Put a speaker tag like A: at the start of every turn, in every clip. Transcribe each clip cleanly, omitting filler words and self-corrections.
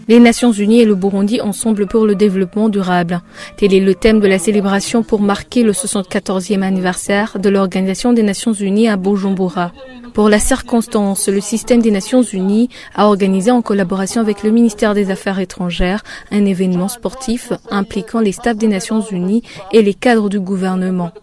A: Les Nations Unies et le Burundi ensemble pour le développement durable. Tel est le thème de la célébration pour marquer le 74e anniversaire de l'Organisation des Nations Unies à Bujumbura. Pour la circonstance, le système des Nations Unies a organisé en collaboration avec le ministère des Affaires étrangères un événement sportif impliquant les staffs des Nations Unies et les cadres du gouvernement.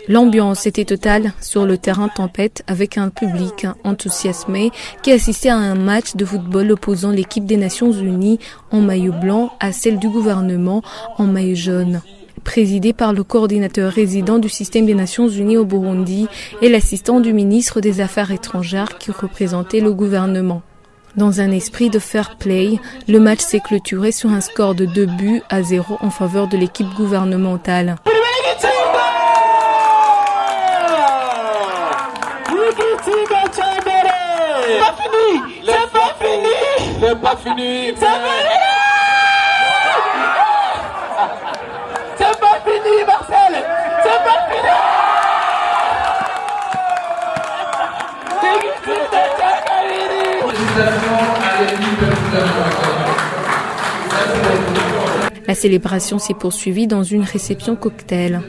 A: L'ambiance était totale sur le terrain tempête avec un public enthousiasmé qui assistait à un match de football opposant l'équipe des Nations Unies en maillot blanc à celle du gouvernement en maillot jaune. Présidé par le coordinateur résident du système des Nations Unies au Burundi et l'assistant du ministre des Affaires étrangères qui représentait le gouvernement. Dans un esprit de fair play, le match s'est clôturé sur un score de 2-0 en faveur de l'équipe gouvernementale.
B: C'est pas fini. C'est pas fini, Marcel. C'est pas fini.
A: La célébration s'est poursuivie dans une réception cocktail.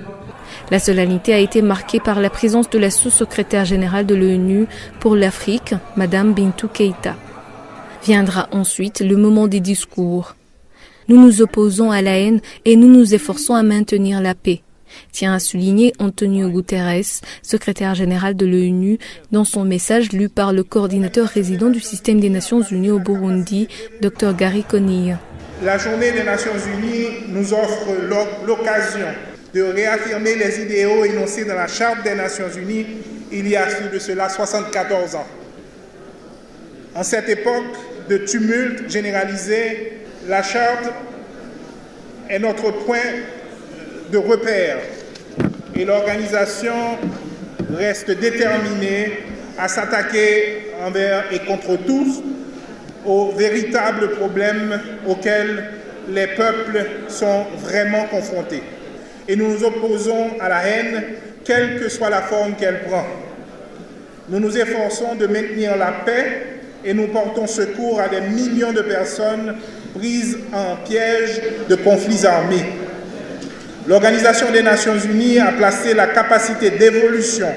A: La solennité a été marquée par la présence de la sous-secrétaire générale de l'ONU pour l'Afrique, Madame Bintou Keïta. Viendra ensuite le moment des discours. Nous nous opposons à la haine et nous nous efforçons à maintenir la paix, tient à souligner Antonio Guterres, secrétaire général de l'ONU, dans son message lu par le coordinateur résident du système des Nations Unies au Burundi, Dr Gary Conille.
C: La journée des Nations Unies nous offre l'occasion de réaffirmer les idéaux énoncés dans la Charte des Nations Unies il y a de cela 74 ans. En cette époque de tumulte généralisé, la Charte est notre point de repère et l'organisation reste déterminée à s'attaquer envers et contre tous aux véritables problèmes auxquels les peuples sont vraiment confrontés. Et nous nous opposons à la haine, quelle que soit la forme qu'elle prend. Nous nous efforçons de maintenir la paix et nous portons secours à des millions de personnes prises en piège de conflits armés. L'Organisation des Nations Unies a placé la capacité d'évolution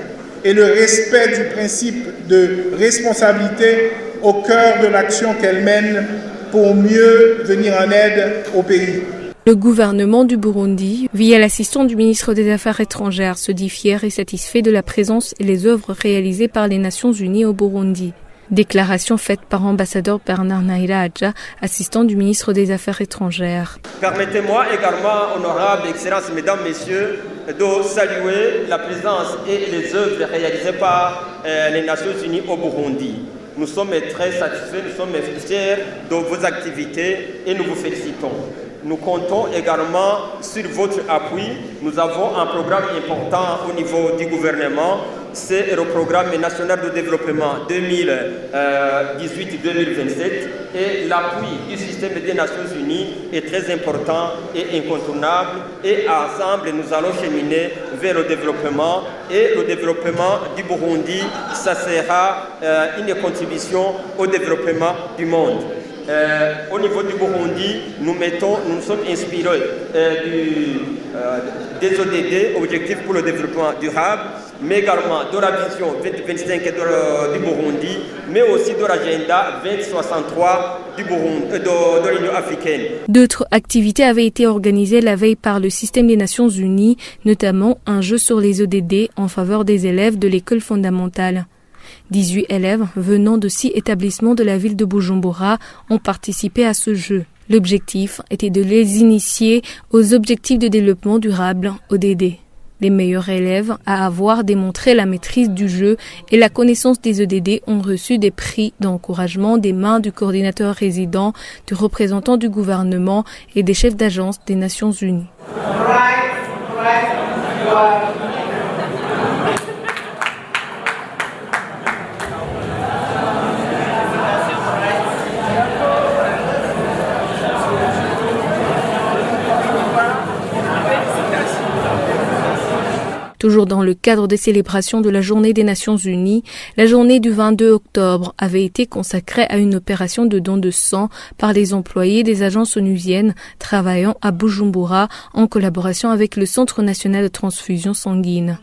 C: et le respect du principe de responsabilité au cœur de l'action qu'elle mène pour mieux venir en aide au pays.
A: Le gouvernement du Burundi, via l'assistant du ministre des Affaires étrangères, se dit fier et satisfait de la présence et les œuvres réalisées par les Nations Unies au Burundi. Déclaration faite par ambassadeur Bernard Nairaja, assistant du ministre des Affaires étrangères.
D: Permettez-moi également, honorables Excellences, Mesdames, Messieurs, de saluer la présence et les œuvres réalisées par les Nations Unies au Burundi. Nous sommes très satisfaits, nous sommes fiers de vos activités et nous vous félicitons. Nous comptons également sur votre appui. Nous avons un programme important au niveau du gouvernement. C'est le programme national de développement 2018-2027 et l'appui du système des Nations Unies est très important et incontournable. Et ensemble, nous allons cheminer vers le développement. Et le développement du Burundi, ça sera une contribution au développement du monde. Au niveau du Burundi, nous sommes inspirés des ODD, Objectifs pour le développement durable, mais également de la vision 2025 du Burundi, mais aussi de l'agenda 2063 du Burundi, de l'Union africaine.
A: D'autres activités avaient été organisées la veille par le système des Nations Unies, notamment un jeu sur les ODD en faveur des élèves de l'école fondamentale. 18 élèves venant de 6 établissements de la ville de Bujumbura ont participé à ce jeu. L'objectif était de les initier aux objectifs de développement durable, ODD. Les meilleurs élèves à avoir démontré la maîtrise du jeu et la connaissance des ODD ont reçu des prix d'encouragement des mains du coordinateur résident, du représentant du gouvernement et des chefs d'agence des Nations Unies. Toujours dans le cadre des célébrations de la Journée des Nations Unies, la journée du 22 octobre avait été consacrée à une opération de don de sang par les employés des agences onusiennes travaillant à Bujumbura en collaboration avec le Centre national de transfusion sanguine.